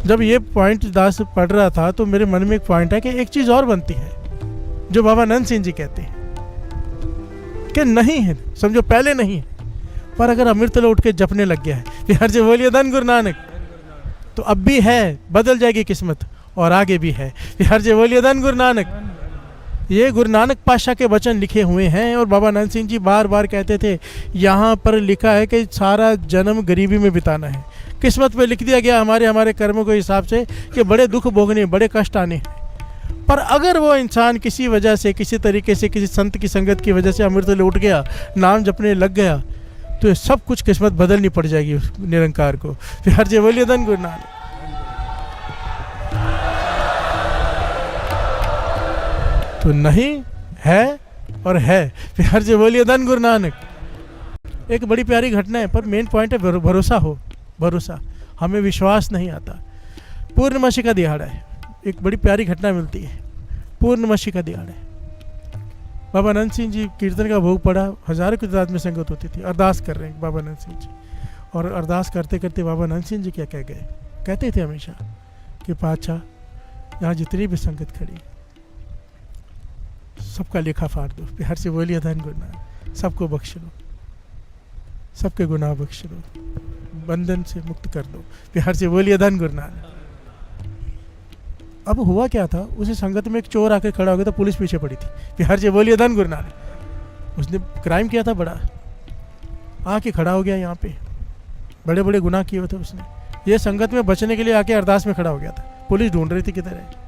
जब ये पॉइंट दास पढ़ रहा था तो मेरे मन में एक पॉइंट है कि एक चीज़ और बनती है जो बाबा नंद सिंह जी कहते हैं कि नहीं है, समझो पहले नहीं है, पर अगर अमृत उठ के जपने लग गया है, बिहार जी बोलिए धन गुरु नानक, तो अब भी है, बदल जाएगी किस्मत और आगे भी है। बिहार जी बोलिए धन गुरु नानक। ये गुरु नानक पातशाह के वचन लिखे हुए हैं और बाबा नंद सिंह जी बार बार कहते थे, यहाँ पर लिखा है कि सारा जन्म गरीबी में बिताना है। किस्मत पे लिख दिया गया हमारे कर्मों के हिसाब से कि बड़े दुख भोगने, बड़े कष्ट आने हैं। पर अगर वो इंसान किसी वजह से, किसी तरीके से, किसी संत की संगत की वजह से अमृत उठ गया, नाम जपने लग गया, तो ये सब कुछ किस्मत बदलनी पड़ जाएगी उस निरंकार को। फिर हर जय बोलिए धन गुरु नानक। तो नहीं है और है, फिर हर जय बोलिए धन गुरु नानक। एक बड़ी प्यारी घटना है, पर मेन पॉइंट है भरोसा हो, भरोसा। हमें विश्वास नहीं आता। पूर्णमासी का दिहाड़ा है, एक बड़ी प्यारी घटना मिलती है। पूर्णमासी का दिहाड़ा है, बाबा नंद सिंह जी कीर्तन का भोग पड़ा, हजारों की तादाद में संगत होती थी। अरदास कर रहे हैं बाबा नंद सिंह जी, और अरदास करते करते बाबा नंद सिंह जी क्या कह गए, कहते थे हमेशा कि पातशाह, यहाँ जितनी भी संगत खड़ी सबका लेखा फाड़ दो। बिहार से बोलिए धन गुरु नानक। सबको बख्श लो, सबके गुनाह बख्श लो, बंधन से मुक्त कर दो। बिहार से बोलिए धन गुरु नानक। अब हुआ क्या था, उसी संगत में एक चोर आकर खड़ा हो गया था, पुलिस पीछे पड़ी थी। बिहार से बोलिए धन गुरु नानक। उसने क्राइम किया था बड़ा, आके खड़ा हो गया यहाँ पे, बड़े बड़े गुनाह किए हुए थे उसने। ये संगत में बचने के लिए आके अरदास में खड़ा हो गया था। पुलिस ढूंढ रही थी किधर है।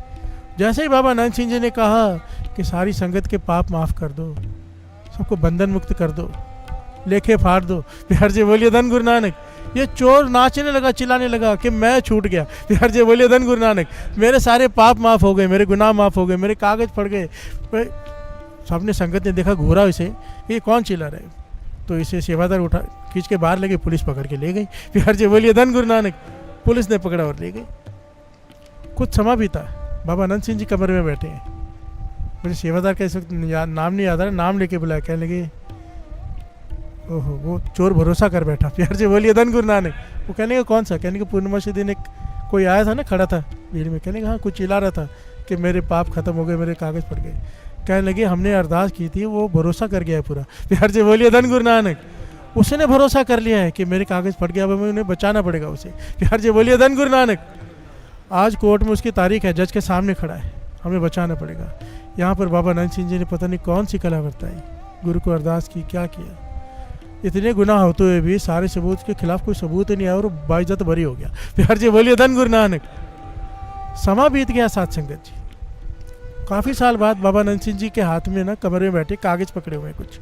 जैसे ही बाबा नंद सिंह जी ने कहा कि सारी संगत के पाप माफ़ कर दो, सबको बंधन मुक्त कर दो, लेखे फाड़ दो। बिहार जी बोलिए धन गुरु नानक। ये चोर नाचने लगा, चिल्लाने लगा कि मैं छूट गया। बिहार जी बोलिए धन गुरु नानक। मेरे सारे पाप माफ़ हो गए, मेरे गुनाह माफ़ हो गए, मेरे कागज पड़ गए। सबने संगत ने देखा घूरा इसे, ये कौन चिल्ला रहा है, तो इसे सेवादार उठा खींच के बाहर ले गई, पुलिस पकड़ के ले गई। बिहार जी बोलिए धन गुरु नानक। पुलिस ने पकड़ा और ले गई। कुछ समय बीता, बाबा नंद सिंह जी कमरे में बैठे हैं। मेरे सेवादार का इस वक्त नाम नहीं याद आ रहा, नाम लेके बुलाया, कहने लगे ओहो वो चोर भरोसा कर बैठा। प्यार से बोलिए धन गुरु नानक। वो कहने का कौन सा, कहने का पूर्णिमासी दिन एक कोई आया था ना, खड़ा था भीड़ में, कहने का हाँ कुछ चिल्ला रहा था कि मेरे पाप खत्म हो गए, मेरे कागज़ पड़ गए। कहने लगे हमने अरदास की थी, वो भरोसा कर गया है पूरा। प्यार से बोलिए धन गुरु नानक। उसने भरोसा कर लिया है कि मेरे कागज़ पड़ गया, अब हमें उन्हें बचाना पड़ेगा उसे। प्यार से बोलिए धन गुरु नानक। आज कोर्ट में उसकी तारीख है, जज के सामने खड़ा है, हमें बचाना पड़ेगा। यहाँ पर बाबा नंद सिंह जी ने पता नहीं कौन सी कला बरताई, गुरु को अरदास की, क्या किया। इतने गुनाह होते हुए भी सारे सबूत के खिलाफ कोई सबूत ही नहीं आया और बाइज्जत बरी हो गया। प्यार जी बोलिए धन गुरु नानक। समा बीत गया साथ संगत जी। काफ़ी साल बाद बाबा नंद सिंह जी के हाथ में ना कमरे में बैठे कागज़ पकड़े हुए कुछ।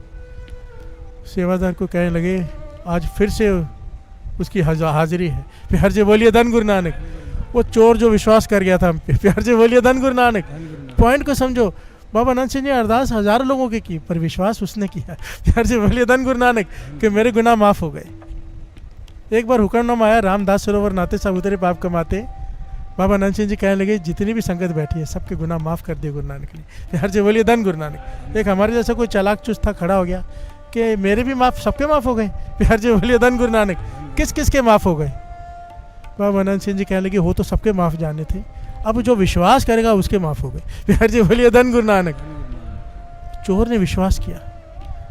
सेवादार को कहने लगे आज फिर से उसकी हाजिरी है। प्यार जी बोलिए धन गुरु नानक। वो चोर जो विश्वास कर गया था हम पे, प्यार जी बोलिए धन गुरु नानक। पॉइंट को समझो, बाबा नंद सिंह ने अरदास हजारों लोगों की पर विश्वास उसने किया। प्यार से बोलिए धन गुरु नानक कि मेरे गुनाह माफ़ हो गए। एक बार हुक्मनामा आया, रामदास सरोवर नाते सब उतरे पाप कमाते। बाबा नंद सिंह जी कहने लगे जितनी भी संगत बैठी है सबके गुनाह माफ़ कर दिए गुरु नानक ने। प्यार से बोलिए धन गुरु नानक। एक हमारे जैसा कोई चालाक चुस्त था, खड़ा हो गया कि मेरे भी माफ़, सबके माफ़ हो गए। प्यार से बोलिए धन गुरु नानक। किस किस के माफ़ हो गए। बाबा नंद सिंह जी कहने लगे हो तो सबके माफ़ जाने थे, अब जो विश्वास करेगा उसके माफ़ हो गए। प्यार जी बोलिए धन गुरु नानक। चोर ने विश्वास किया,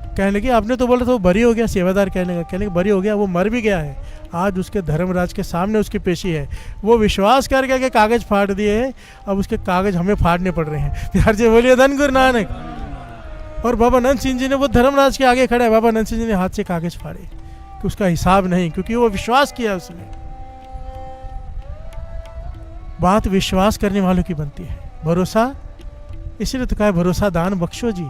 कहने लगे आपने तो बोला था वो बरी हो गया। सेवादार कहने लगे बरी हो गया, वो मर भी गया है, आज उसके धर्मराज के सामने उसकी पेशी है। वो विश्वास कर गया कि कागज़ फाड़ दिए हैं, अब उसके कागज़ हमें फाड़ने पड़ रहे हैं। प्यार जी बोलिए धन गुरु नानक। और बाबा नंद सिंह जी ने वो धर्मराज के आगे खड़ा है, बाबा नंद सिंह जी ने हाथ से कागज़ फाड़े कि उसका हिसाब नहीं, क्योंकि वो विश्वास किया उसने। बात विश्वास करने वालों की बनती है, भरोसा। इसलिए तो कहा है भरोसा दान बख्शो जी।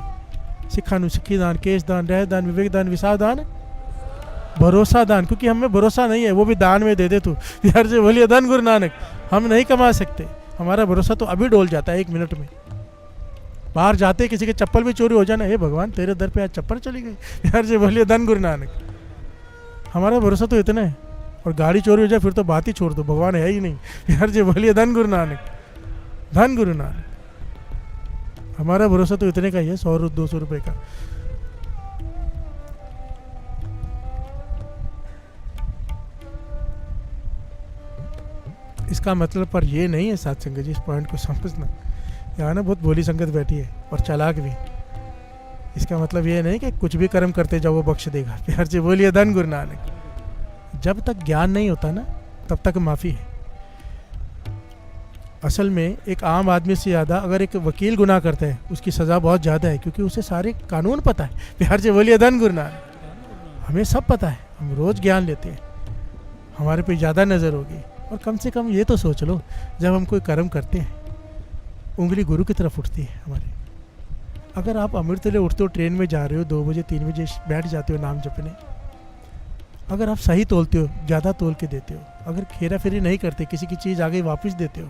सिखानु सिखी दान, केश दान, रह दान, विवेक दान, विसाव दान, भरोसा दान। क्योंकि हमें भरोसा नहीं है, वो भी दान में दे दे तू। यार से बोलिए धन गुरु नानक। हम नहीं कमा सकते, हमारा भरोसा तो अभी डोल जाता है 1 मिनट में। बाहर जाते किसी के चप्पल भी चोरी हो जाना, हे भगवान तेरे दर पे आज चप्पल चली गई। यार से बोलिए धन गुरु नानक। हमारा भरोसा तो इतना है, और गाड़ी चोरी हो जाए फिर तो बात ही छोड़ दो, भगवान है ही नहीं। यार जी बोलिए धन गुरु नानक। धन गुरु नानक। हमारा भरोसा तो इतने का ही है, 100-200 रुपए का। इसका मतलब पर ये नहीं है साथ संगत जी, इस पॉइंट को समझना। यहाँ ना बहुत भोली संगत बैठी है और चालाक भी। इसका मतलब ये नहीं कि कुछ भी कर्म करते जाओ वो बख्श देगा। प्यार से बोलिए धन गुरु नानक। जब तक ज्ञान नहीं होता ना तब तक माफ़ी है। असल में एक आम आदमी से ज़्यादा अगर एक वकील गुनाह करता है उसकी सज़ा बहुत ज़्यादा है, क्योंकि उसे सारे कानून पता है। प्यार से बोलिए धन गुरु नानक। हमें सब पता है, हम रोज़ ज्ञान लेते हैं, हमारे पे ज़्यादा नज़र होगी। और कम से कम ये तो सोच लो, जब हम कोई कर्म करते हैं उंगली गुरु की तरफ उठती है हमारे। अगर आप अमृतले उठते हो, ट्रेन में जा रहे हो, 2 बजे 3 बजे बैठ जाते हो नाम जपने, अगर आप सही तोलते हो, ज़्यादा तोल के देते हो, अगर खेरा फेरी नहीं करते, किसी की चीज़ आगे वापस देते हो,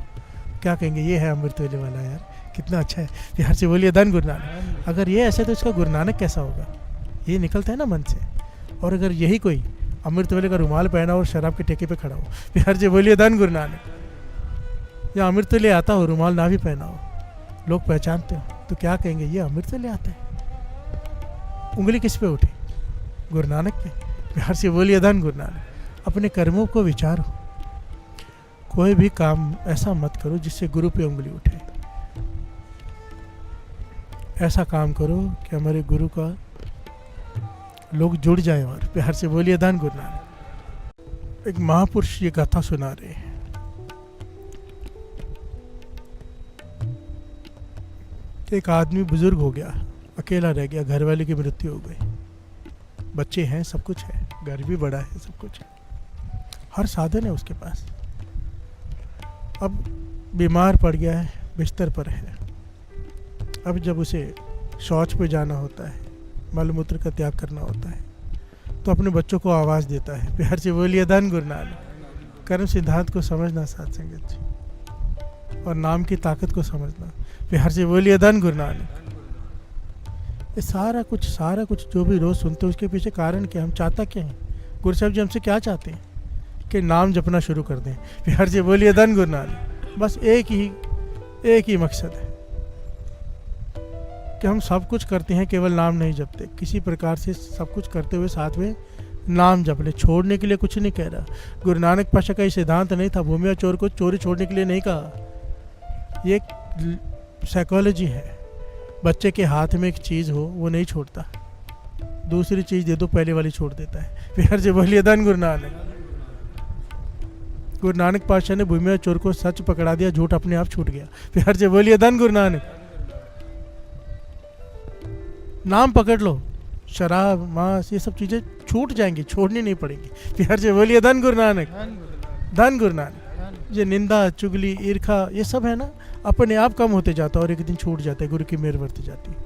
क्या कहेंगे, ये है अमृतवेले वाला, यार कितना अच्छा है। प्यार से बोलिए धन गुरु नानक। अगर ये ऐसे तो इसका गुरु नानक कैसा होगा, ये निकलता है ना मन से। और अगर यही कोई अमृतवेले का रुमाल पहना और शराब के ठेके पे खड़ा हो, प्यार से बोलिए धन गुरु नानक। या अमृतवेले आता हो, रुमाल ना भी पहना हो, लोग पहचानते हो, तो क्या कहेंगे, ये अमृतवेले आता है। उंगली किस पे उठी, गुरु नानक पे। प्यार से बोलिए धन गुरु नानक। अपने कर्मों को विचारो, कोई भी काम ऐसा मत करो जिससे गुरु पे उंगली उठे। ऐसा काम करो कि हमारे गुरु का लोग जुड़ जाए। और प्यार से बोलिए धन गुरु नानक। एक महापुरुष ये गाथा सुना रहे हैं। एक आदमी बुजुर्ग हो गया, अकेला रह गया, घर वाले की मृत्यु हो गई, बच्चे हैं, सब कुछ है, घर भी बड़ा है, सब कुछ है, हर साधन है उसके पास। अब बीमार पड़ गया है, बिस्तर पर है। अब जब उसे शौच पे जाना होता है, मल मूत्र का त्याग करना होता है, तो अपने बच्चों को आवाज़ देता है। प्यार से बोलिए धन गुरु नानक। कर्म सिद्धांत को समझना साथ संगत जी, और नाम की ताकत को समझना। प्यार से बोलिए धन गुरु नानक। ये सारा कुछ जो भी रोज़ सुनते हैं उसके पीछे कारण क्या, हम चाहता क्या है, गुरु साहब जी हमसे क्या चाहते हैं कि नाम जपना शुरू कर दें। प्यार से बोलिए धन गुरु नानक। बस एक ही मकसद है कि हम सब कुछ करते हैं, केवल नाम नहीं जपते। किसी प्रकार से सब कुछ करते हुए साथ में नाम जप ले। छोड़ने के लिए कुछ नहीं कह रहा। गुरु नानक पाशा का ये सिद्धांत नहीं था भूमिया चोर को चोरी छोड़ने के लिए नहीं कहा। ये साइकोलॉजी है। बच्चे के हाथ में एक चीज़ हो वो नहीं छोड़ता, दूसरी चीज़ दे दो पहले वाली छोड़ देता है। प्यार से बोलिए धन गुरु नानक। गुरु नानक पातशाह ने भूमिया चोर को सच पकड़ा दिया, झूठ अपने आप छूट गया। प्यार से बोलिए धन गुरु नानक। नाम पकड़ लो, शराब मांस ये सब चीज़ें छूट जाएंगी, छोड़नी नहीं पड़ेगी। प्यार से बोलिए धन गुरु नानक। धन गुरु नानक। ये निंदा चुगली ईर्खा ये सब है ना, अपने आप कम होते जाता है और एक दिन छूट जाता है, गुरु की मेहर बरती जाती है।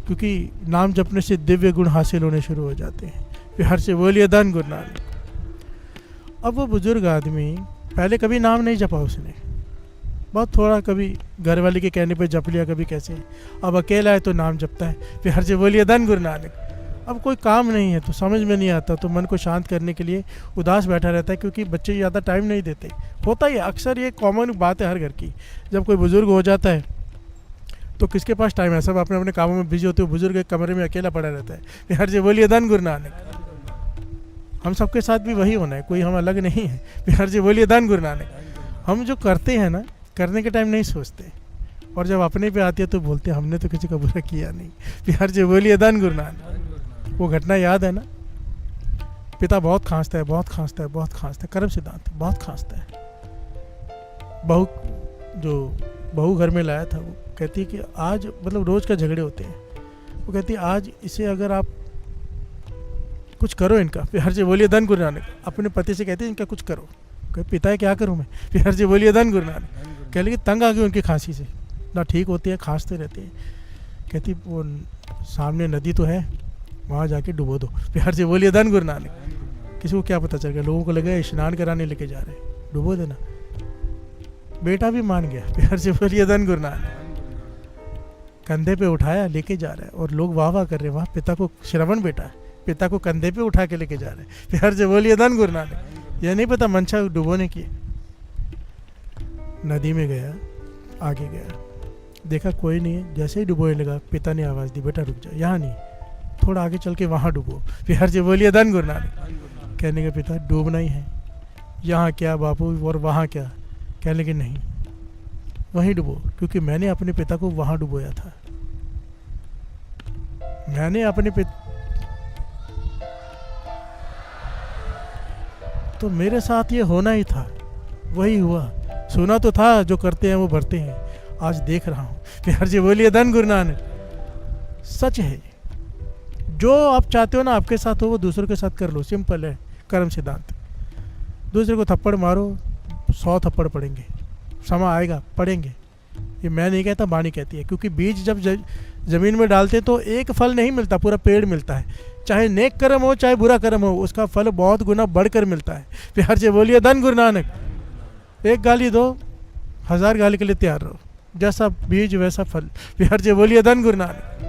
क्योंकि नाम जपने से दिव्य गुण हासिल होने शुरू हो जाते हैं। प्यार से बोलिए धन गुरु नानक। अब वो बुजुर्ग आदमी पहले कभी नाम नहीं जपा उसने, बहुत थोड़ा, कभी घर वाले के कहने पे जप लिया, कभी कैसे। अब अकेला है तो नाम जपता है। प्यार से बोलिए धन गुरु नानक। अब कोई काम नहीं है तो समझ में नहीं आता, तो मन को शांत करने के लिए उदास बैठा रहता है, क्योंकि बच्चे ज़्यादा टाइम नहीं देते। होता ही अक्सर, ये कॉमन बात है हर घर की। जब कोई बुज़ुर्ग हो जाता है तो किसके पास टाइम है, सब अपने अपने कामों में बिजी होते हो, बुजुर्ग एक कमरे में अकेला पड़ा रहता है। प्यार से बोलिए धन गुरु नानक। हम सबके साथ भी वही होना है, कोई हम अलग नहीं है। प्यार से बोलिए धन गुरु नानक। हम जो करते हैं ना, करने के टाइम नहीं सोचते, और जब अपने पे आती है तो बोलते हैं हमने तो किसी का बुरा किया नहीं। प्यार से बोलिए धन गुरु नानक। वो घटना याद है ना, पिता बहुत खांसता है, बहुत खांसता है, बहुत खांसता है, कर्म सिद्धांत बहुत खांसता है। बहू घर में लाया था, वो कहती है कि आज, मतलब रोज़ का झगड़े होते हैं, वो कहती है आज इसे अगर आप कुछ करो इनका। प्यार से बोलिए धन गुरु नानक। अपने पति से कहती है इनका कुछ करो। कहे पिता है क्या करूँ मैं। प्यार से बोलिए धन गुरु नानक। कह लगी तंग आ गई उनकी खांसी से, ना ठीक होती है, खांसते रहते हैं। कहती वो सामने नदी तो है, वहाँ जाके डुबो दो। प्यार से बोलिए धन गुरु नानक। किसी को क्या पता चल गया, लोगों को लगा स्नान कराने लेके जा रहे हैं, डुबो देना। बेटा भी मान गया। प्यार से बोलिए धन गुरु नानक। कंधे पे उठाया लेके जा रहा है, और लोग वाह वाह कर रहे हैं, वहाँ पिता को, श्रवण बेटा है, पिता को कंधे पे उठा के लेके जा रहे हैं। प्यार से बोलिए धन गुरु नानक। यह नहीं पता मंशा डुबोने की। नदी में गया, आगे गया, देखा कोई नहीं है, जैसे ही डुबोने लगा पिता ने आवाज़ दी, बेटा रुक जा, यहाँ नहीं, थोड़ा आगे चल के वहाँ डूबो। प्यार से बोलिए धन गुरु नानक। कहने के पिता डूबना ही है, यहाँ क्या बापू और वहाँ क्या, कहने लगे नहीं वहीं डुबो, क्योंकि मैंने अपने पिता को वहाँ डुबोया था। मैंने अपने तो मेरे साथ ये होना ही था, वही हुआ। सुना तो था जो करते हैं वो भरते हैं, आज देख रहा हूँ। प्यार जी बोलिए धन गुरु नानक। सच है, जो आप चाहते हो ना आपके साथ हो वो दूसरों के साथ कर लो, सिंपल है कर्म सिद्धांत। दूसरे को थप्पड़ मारो 100 थप्पड़ पड़ेंगे, समय आएगा पड़ेंगे। ये मैं नहीं कहता, वाणी कहती है, क्योंकि बीज जब ज़मीन में डालते तो एक फल नहीं मिलता, पूरा पेड़ मिलता है। चाहे नेक कर्म हो चाहे बुरा कर्म हो, उसका फल बहुत गुना बढ़कर मिलता है। प्यार से बोलिए धन गुरु नानक। एक गाली दो 1000 गाली के लिए तैयार रहो, जैसा बीज वैसा फल। प्यार से बोलिए धन गुरु नानक।